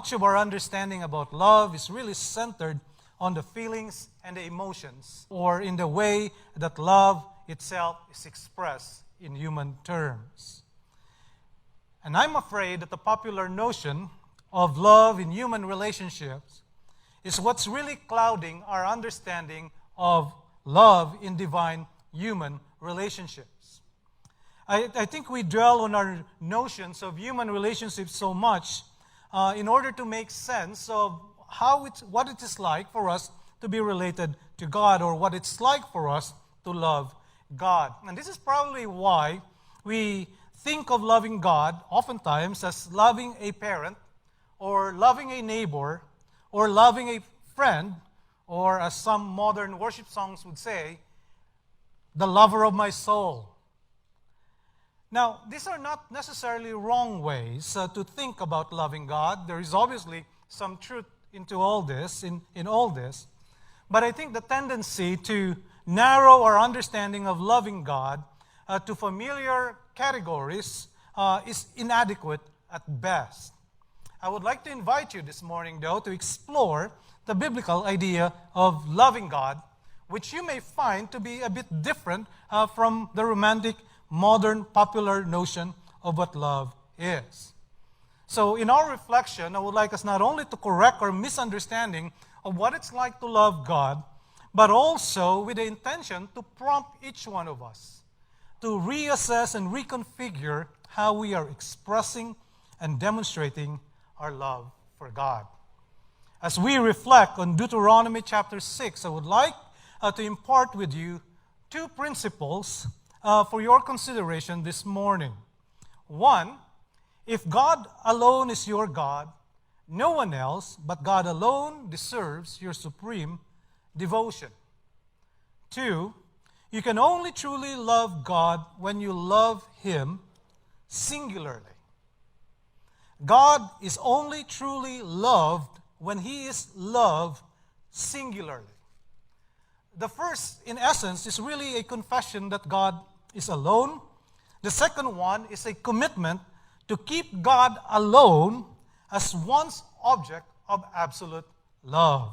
much of our understanding about love is really centered on the feelings and the emotions, or in the way that love itself is expressed in human terms. And I'm afraid that the popular notion of love in human relationships is what's really clouding our understanding of love in divine human relationships. I think we dwell on our notions of human relationships so much in order to make sense of what it is like for us to be related to God, or what it's like for us to love God. And this is probably why we think of loving God oftentimes as loving a parent, or loving a neighbor, or loving a friend, or as some modern worship songs would say, the lover of my soul. Now, these are not necessarily wrong ways to think about loving God. There is obviously some truth into all this, in all this. But I think the tendency to narrow our understanding of loving God to familiar categories is inadequate at best. I would like to invite you this morning, though, to explore the biblical idea of loving God, which you may find to be a bit different from the romantic, modern, popular notion of what love is. So in our reflection, I would like us not only to correct our misunderstanding of what it's like to love God, but also with the intention to prompt each one of us to reassess and reconfigure how we are expressing and demonstrating our love for God. As we reflect on Deuteronomy chapter 6, I would like to impart with you two principles for your consideration this morning. One, if God alone is your God, no one else but God alone deserves your supreme devotion. Two, you can only truly love God when you love Him singularly. God is only truly loved when He is loved singularly. The first, in essence, is really a confession that God is alone. The second one is a commitment to keep God alone as one's object of absolute love.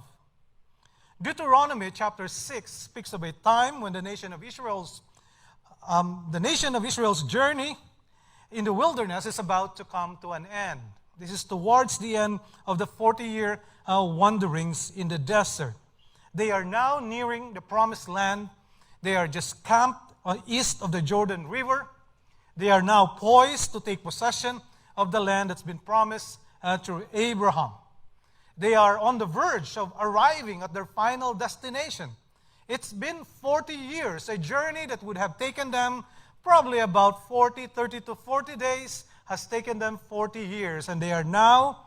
Deuteronomy chapter 6 speaks of a time when the nation of Israel's journey in the wilderness is about to come to an end. This is towards the end of the 40-year wanderings in the desert. They are now nearing the promised land. They are just camped east of the Jordan River. They are now poised to take possession of the land that's been promised to Abraham. They are on the verge of arriving at their final destination. It's been 40 years, a journey that would have taken them probably about 30 to 40 days, has taken them 40 years. And they are now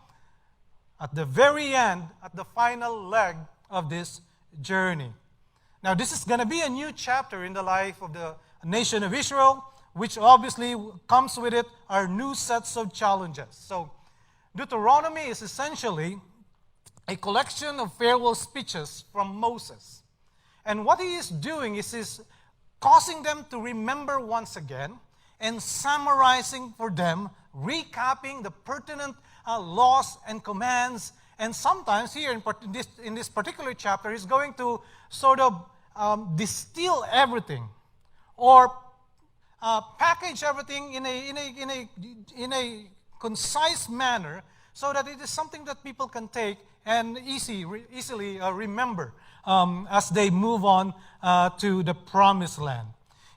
at the very end, at the final leg of this journey. Now, this is going to be a new chapter in the life of the nation of Israel, which obviously comes with it are new sets of challenges. So, Deuteronomy is essentially a collection of farewell speeches from Moses. And what he is doing is he's causing them to remember once again and summarizing for them, recapping the pertinent laws and commands. And sometimes here in this particular chapter, he's going to sort of distill everything or package everything in a concise manner so that it is something that people can take and easily remember as they move on to the promised land.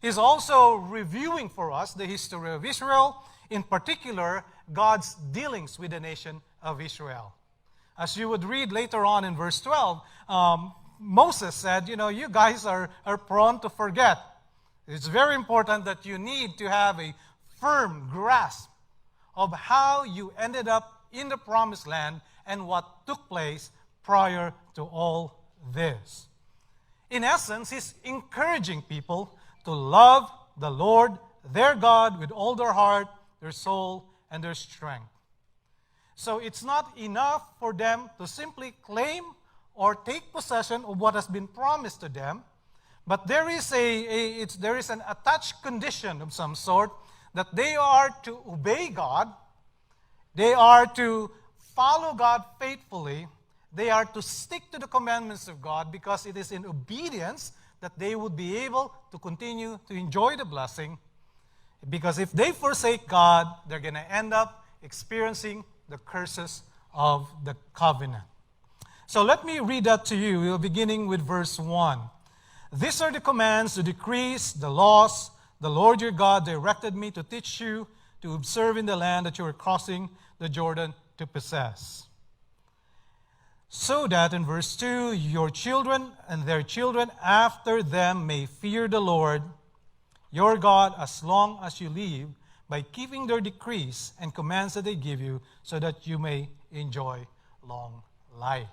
He's also reviewing for us the history of Israel, in particular, God's dealings with the nation of Israel. As you would read later on in verse 12, Moses said, you guys are prone to forget. It's very important that you need to have a firm grasp of how you ended up in the promised land and what took place prior to all this. In essence, he's encouraging people to love the Lord, their God, with all their heart, their soul, and their strength. So it's not enough for them to simply claim or take possession of what has been promised to them, but there is an attached condition of some sort that they are to obey God, they are to follow God faithfully, they are to stick to the commandments of God, because it is in obedience that they would be able to continue to enjoy the blessing. Because if they forsake God, they're going to end up experiencing the curses of the covenant. So let me read that to you, beginning with verse 1. These are the commands, the decrees, the laws the Lord your God directed me to teach you to observe in the land that you are crossing the Jordan to possess. So that, in verse 2, your children and their children after them may fear the Lord your God as long as you live, by keeping their decrees and commands that they give you, so that you may enjoy long life.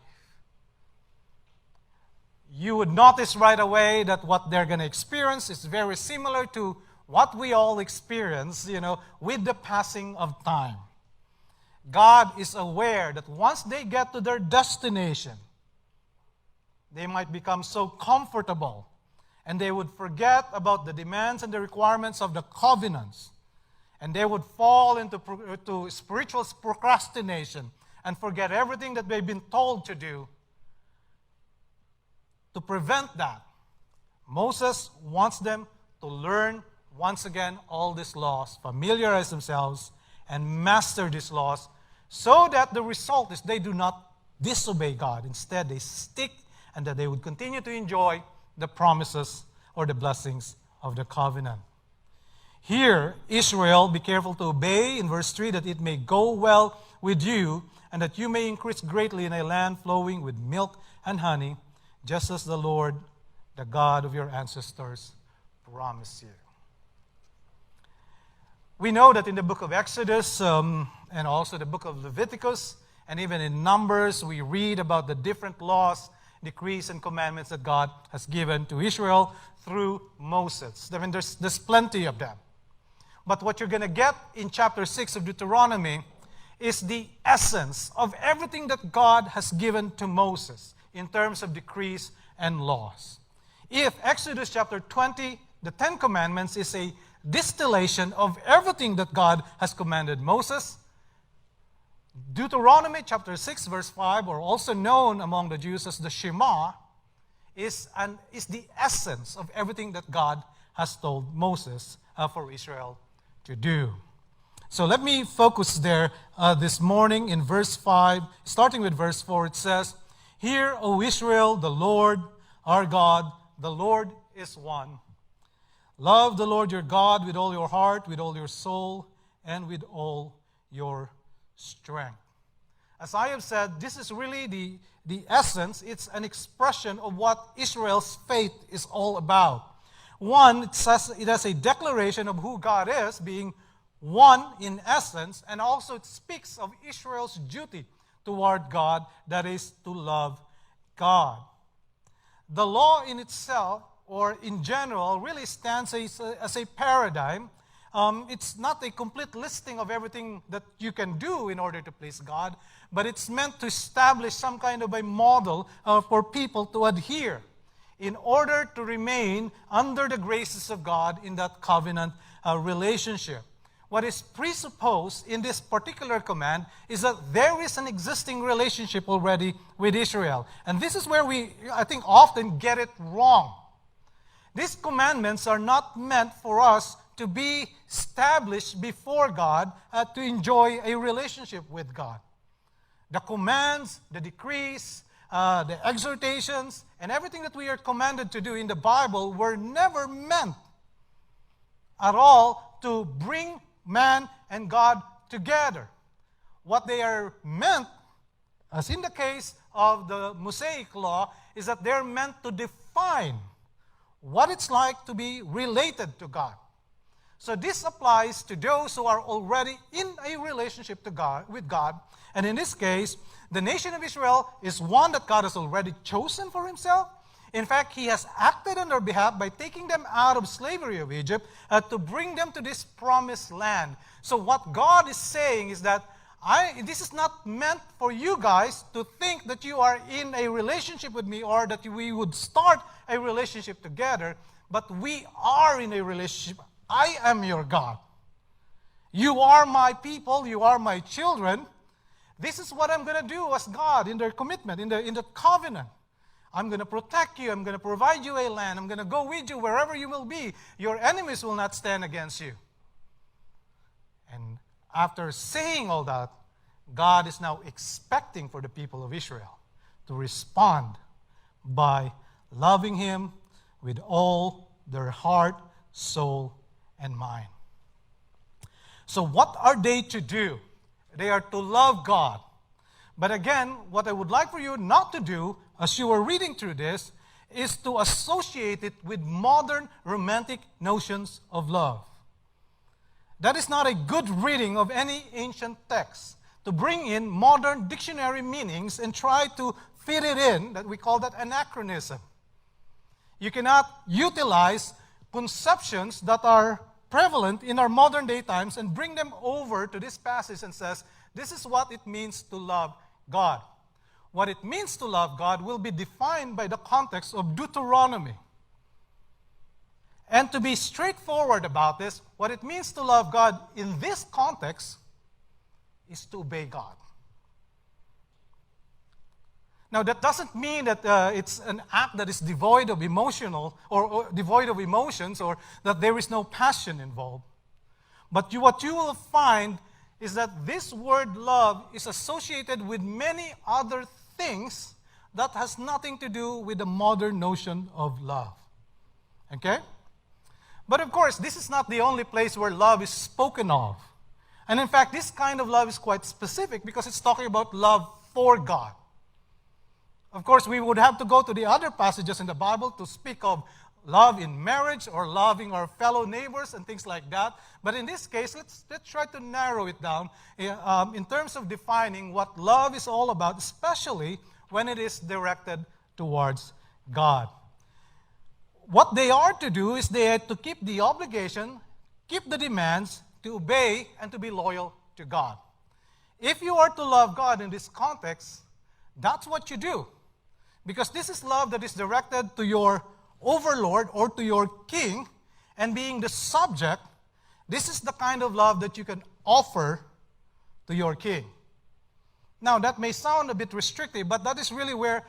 You would notice right away that what they're going to experience is very similar to what we all experience, with the passing of time. God is aware that once they get to their destination, they might become so comfortable, and they would forget about the demands and the requirements of the covenants, and they would fall into spiritual procrastination and forget everything that they've been told to do. To prevent that, Moses wants them to learn once again all these laws, familiarize themselves, and master these laws, so that the result is they do not disobey God. Instead, they stick, and that they would continue to enjoy the promises or the blessings of the covenant. Here, Israel, be careful to obey, in verse 3, that it may go well with you, and that you may increase greatly in a land flowing with milk and honey, just as the Lord, the God of your ancestors, promised you. We know that in the book of Exodus and also the book of Leviticus, and even in Numbers, we read about the different laws, decrees, and commandments that God has given to Israel through Moses. I mean, there's plenty of them. But what you're going to get in chapter 6 of Deuteronomy is the essence of everything that God has given to Moses in terms of decrees and laws. If Exodus chapter 20, the Ten Commandments, is a distillation of everything that God has commanded Moses, Deuteronomy chapter 6 verse 5, or also known among the Jews as the Shema, is the essence of everything that God has told Moses for Israel to do. So let me focus there this morning in verse 5. Starting with verse 4, it says, "Hear, O Israel, the Lord our God, the Lord is one. Love the Lord your God with all your heart, with all your soul, and with all your strength." As I have said, this is really the essence. It's an expression of what Israel's faith is all about. One, it has a declaration of who God is, being one in essence, and also it speaks of Israel's duty toward God, that is, to love God. The law in itself, or in general, really stands as a paradigm. It's not a complete listing of everything that you can do in order to please God, but it's meant to establish some kind of a model for people to adhere in order to remain under the graces of God in that covenant relationship. What is presupposed in this particular command is that there is an existing relationship already with Israel. And this is where we, I think, often get it wrong. These commandments are not meant for us to be established before God to enjoy a relationship with God. The commands, the decrees, the exhortations, and everything that we are commanded to do in the Bible were never meant at all to bring man and God together. What they are meant, as in the case of the Mosaic law, is that they're meant to define what it's like to be related to God. So this applies to those who are already in a relationship with God. And in this case, the nation of Israel is one that God has already chosen for himself. In fact, he has acted on their behalf by taking them out of slavery of Egypt to bring them to this promised land. So what God is saying is that this is not meant for you guys to think that you are in a relationship with me or that we would start a relationship together, but we are in a relationship. I am your God. You are my people. You are my children. This is what I'm going to do as God in their commitment, in the covenant. I'm going to protect you. I'm going to provide you a land. I'm going to go with you wherever you will be. Your enemies will not stand against you. And after saying all that, God is now expecting for the people of Israel to respond by loving Him with all their heart, soul, and mind. So what are they to do? They are to love God. But again, what I would like for you not to do, as you are reading through this, is to associate it with modern romantic notions of love. That is not a good reading of any ancient text, to bring in modern dictionary meanings and try to fit it in, that we call that anachronism. You cannot utilize conceptions that are prevalent in our modern day times and bring them over to this passage and says, this is what it means to love God. What it means to love God will be defined by the context of Deuteronomy. And to be straightforward about this, what it means to love God in this context is to obey God. Now, that doesn't mean that it's an act that is devoid of emotional or devoid of emotions, or that there is no passion involved. But what you will find is that this word love is associated with many other things that has nothing to do with the modern notion of love. Okay? But of course, this is not the only place where love is spoken of. And in fact, this kind of love is quite specific because it's talking about love for God. Of course, we would have to go to the other passages in the Bible to speak of love in marriage or loving our fellow neighbors and things like that. But in this case, let's try to narrow it down in terms of defining what love is all about, especially when it is directed towards God. What they are to do is they are to keep the obligation, keep the demands, to obey, and to be loyal to God. If you are to love God in this context, that's what you do. Because this is love that is directed to your overlord or to your king, and being the subject, this is the kind of love that you can offer to your king. Now, that may sound a bit restrictive, but that is really where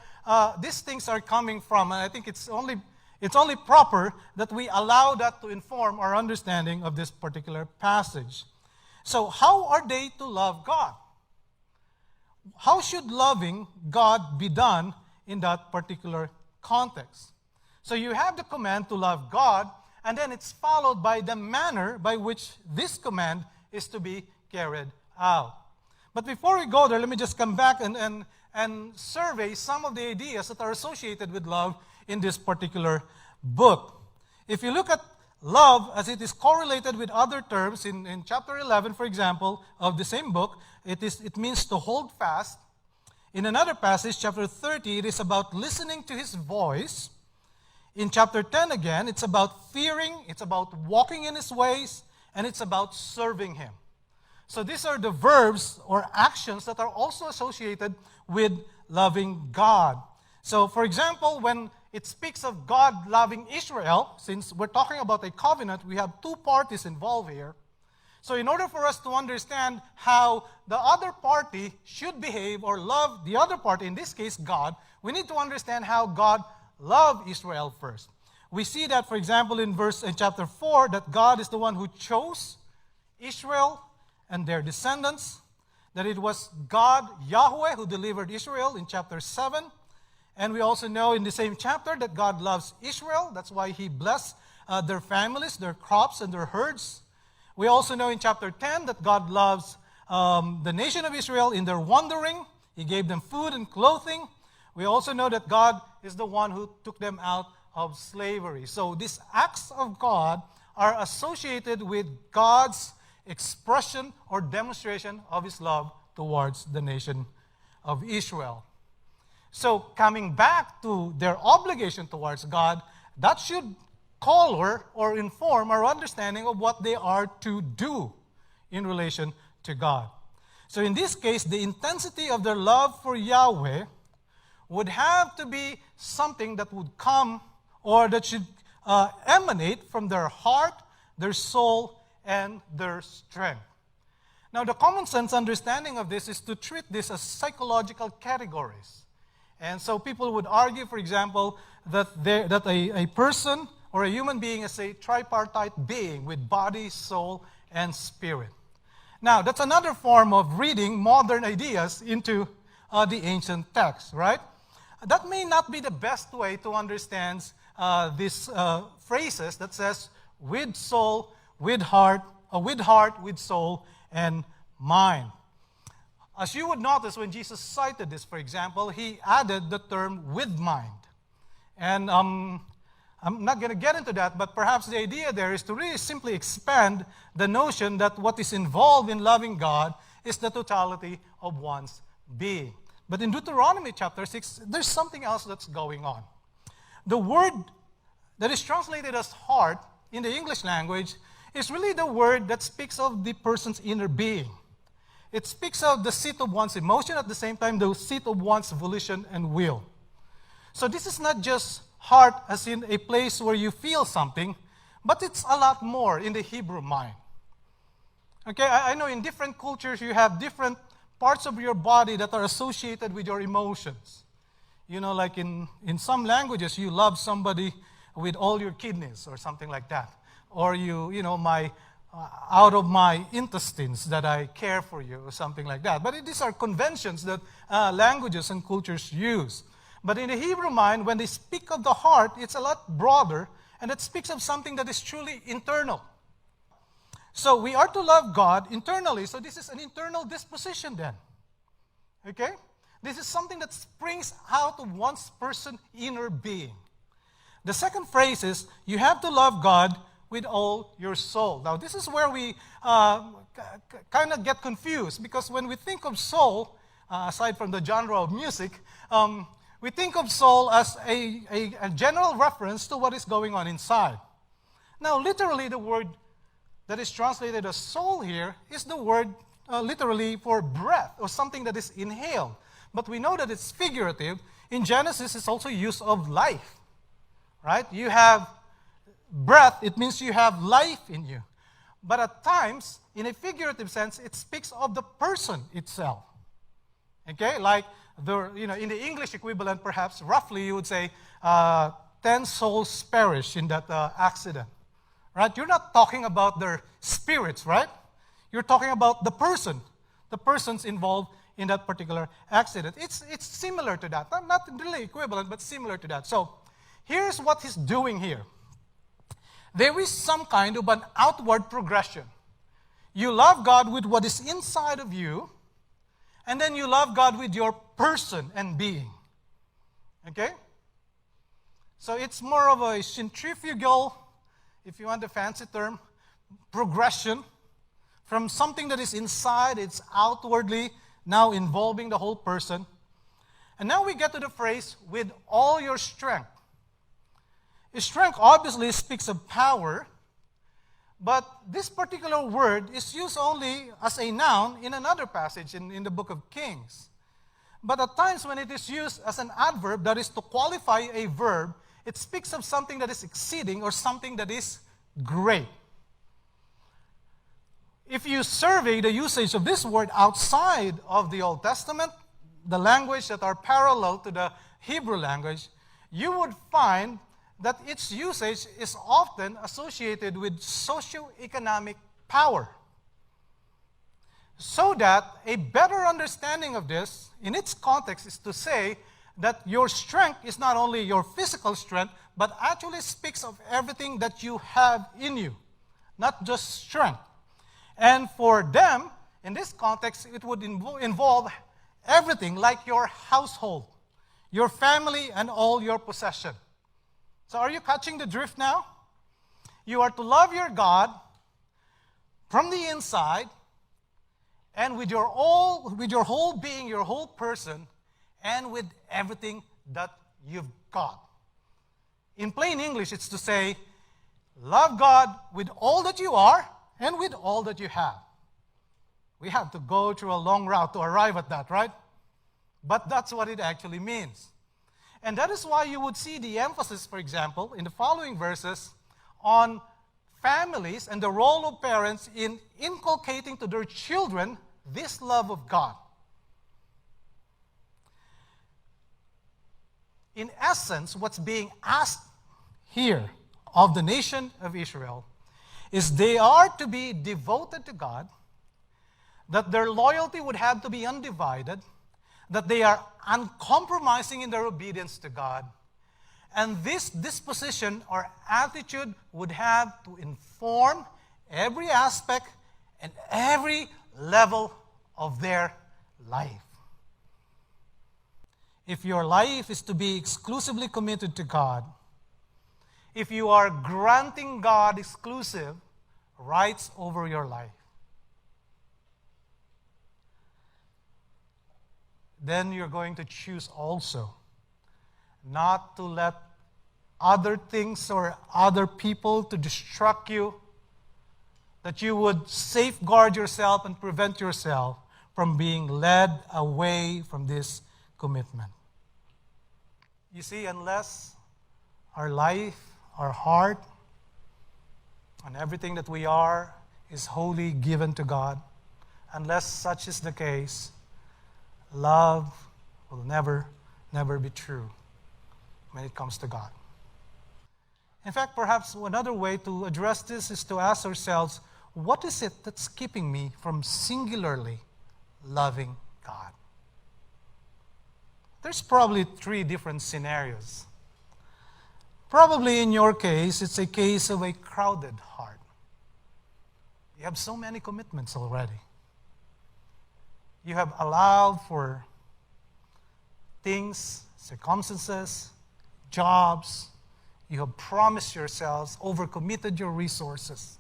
these things are coming from, and I think it's only proper that we allow that to inform our understanding of this particular passage. So, how are they to love God? How should loving God be done in that particular context? So you have the command to love God, and then it's followed by the manner by which this command is to be carried out. But before we go there, let me just come back and survey some of the ideas that are associated with love in this particular book. If you look at love as it is correlated with other terms, in chapter 11, for example, of the same book, it means to hold fast. In another passage, chapter 30, it is about listening to His voice. In chapter 10 again, it's about fearing, it's about walking in His ways, and it's about serving Him. So these are the verbs or actions that are also associated with loving God. So for example, when it speaks of God loving Israel, since we're talking about a covenant, we have two parties involved here. So in order for us to understand how the other party should behave or love the other party, in this case God, we need to understand how God loved Israel first. We see that, for example, in chapter 4, that God is the one who chose Israel and their descendants, that it was God, Yahweh, who delivered Israel in chapter 7. And we also know in the same chapter that God loves Israel. That's why He blessed their families, their crops, and their herds. We also know in chapter 10 that God loves the nation of Israel in their wandering. He gave them food and clothing. We also know that God is the one who took them out of slavery. So these acts of God are associated with God's expression or demonstration of His love towards the nation of Israel. So coming back to their obligation towards God, that should color or inform our understanding of what they are to do in relation to God. So in this case, the intensity of their love for Yahweh would have to be something that would come or that should emanate from their heart, their soul, and their strength. Now, the common sense understanding of this is to treat this as psychological categories. And so people would argue, for example, that a person or a human being is a tripartite being with body, soul, and spirit. Now, that's another form of reading modern ideas into the ancient text, right? That may not be the best way to understand these phrases that says, with soul, with heart, with soul, and mind. As you would notice when Jesus cited this, for example, he added the term with mind. And I'm not going to get into that, but perhaps the idea there is to really simply expand the notion that what is involved in loving God is the totality of one's being. But in Deuteronomy chapter 6, there's something else that's going on. The word that is translated as heart in the English language is really the word that speaks of the person's inner being. It speaks of the seat of one's emotion, at the same time, the seat of one's volition and will. So this is not just heart as in a place where you feel something, but it's a lot more in the Hebrew mind. Okay, I know in different cultures you have different parts of your body that are associated with your emotions. You know, like in some languages, you love somebody with all your kidneys or something like that. Or out of my intestines that I care for you or something like that. But these are conventions that languages and cultures use. But in the Hebrew mind, when they speak of the heart, it's a lot broader, and it speaks of something that is truly internal. So we are to love God internally. So this is an internal disposition then. Okay? This is something that springs out of one's person's inner being. The second phrase is, you have to love God with all your soul. Now, this is where we kind of get confused, because when we think of soul, aside from the genre of music, we think of soul as a general reference to what is going on inside. Now, literally, the word that is translated as soul here is the word literally for breath, or something that is inhaled. But we know that it's figurative. In Genesis, it's also use of life, right? You have breath, it means you have life in you. But at times, in a figurative sense, it speaks of the person itself. Okay, like in the English equivalent, perhaps roughly you would say 10 souls perished in that accident. Right? You're not talking about their spirits, right? You're talking about the persons involved in that particular accident. It's similar to that. Not really equivalent, but similar to that. So here's what he's doing here. There is some kind of an outward progression. You love God with what is inside of you, and then you love God with your person and being. Okay? So it's more of a centrifugal, if you want the fancy term, progression from something that is inside, it's outwardly now involving the whole person. And now we get to the phrase, with all your strength. Strength obviously speaks of power, but this particular word is used only as a noun in another passage in the book of Kings. But at times when it is used as an adverb, that is to qualify a verb, it speaks of something that is exceeding or something that is great. If you survey the usage of this word outside of the Old Testament, the language that are parallel to the Hebrew language, you would find that its usage is often associated with socioeconomic power. So that a better understanding of this, in its context, is to say that your strength is not only your physical strength, but actually speaks of everything that you have in you, not just strength. And for them, in this context, it would involve everything, like your household, your family, and all your possession. So are you catching the drift now? You are to love your God from the inside and with your whole being, your whole person, and with everything that you've got. In plain English, it's to say, love God with all that you are and with all that you have. We have to go through a long route to arrive at that, right? But that's what it actually means. And that is why you would see the emphasis, for example, in the following verses on families and the role of parents in inculcating to their children this love of God. In essence, what's being asked here of the nation of Israel is they are to be devoted to God, that their loyalty would have to be undivided, that they are uncompromising in their obedience to God, and this disposition or attitude would have to inform every aspect and every level of their life. If your life is to be exclusively committed to God, if you are granting God exclusive rights over your life, then you're going to choose also not to let other things or other people to distract you, that you would safeguard yourself and prevent yourself from being led away from this commitment. You see, unless our life, our heart, and everything that we are is wholly given to God, unless such is the case, love will never be true when it comes to God. In fact, perhaps another way to address this is to ask ourselves, what is it that's keeping me from singularly loving God? There's probably 3 different scenarios. Probably in your case, it's a case of a crowded heart. You have so many commitments already. You have allowed for things, circumstances, jobs. You have promised yourselves, overcommitted your resources.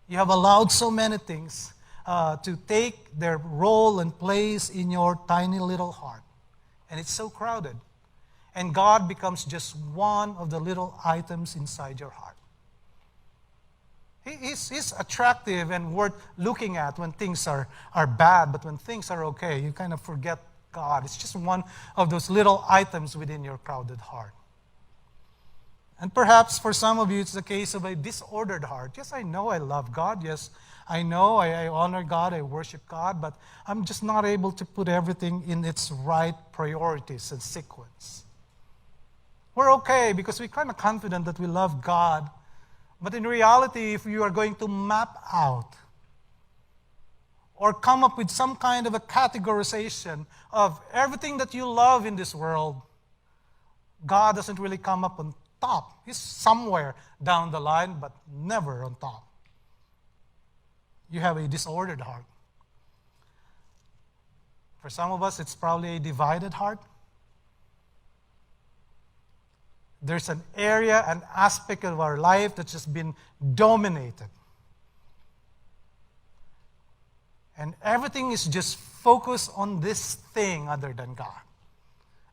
You have allowed so many things to take their role and place in your tiny little heart. And it's so crowded. And God becomes just one of the little items inside your heart. He's attractive and worth looking at when things are bad, but when things are okay, you kind of forget God. It's just one of those little items within your crowded heart. And perhaps for some of you, it's the case of a disordered heart. Yes, I know I love God. Yes, I know I honor God, I worship God, but I'm just not able to put everything in its right priorities and sequence. We're okay because we're kind of confident that we love God. But in reality, if you are going to map out or come up with some kind of a categorization of everything that you love in this world, God doesn't really come up on top. He's somewhere down the line, but never on top. You have a disordered heart. For some of us, it's probably a divided heart. There's an area, an aspect of our life that's just been dominated. And everything is just focused on this thing other than God.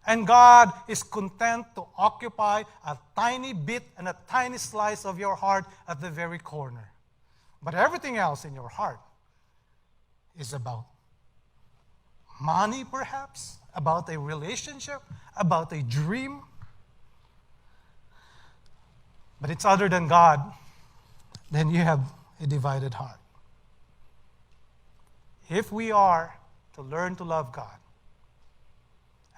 And God is content to occupy a tiny bit and a tiny slice of your heart at the very corner. But everything else in your heart is about money, perhaps, about a relationship, about a dream. But it's other than God, then you have a divided heart. If we are to learn to love God,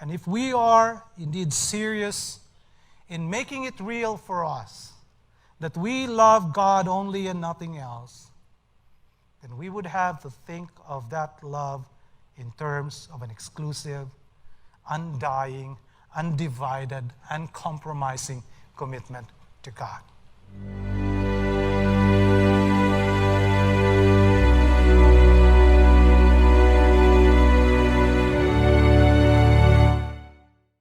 and if we are indeed serious in making it real for us, that we love God only and nothing else, then we would have to think of that love in terms of an exclusive, undying, undivided, uncompromising commitment to God.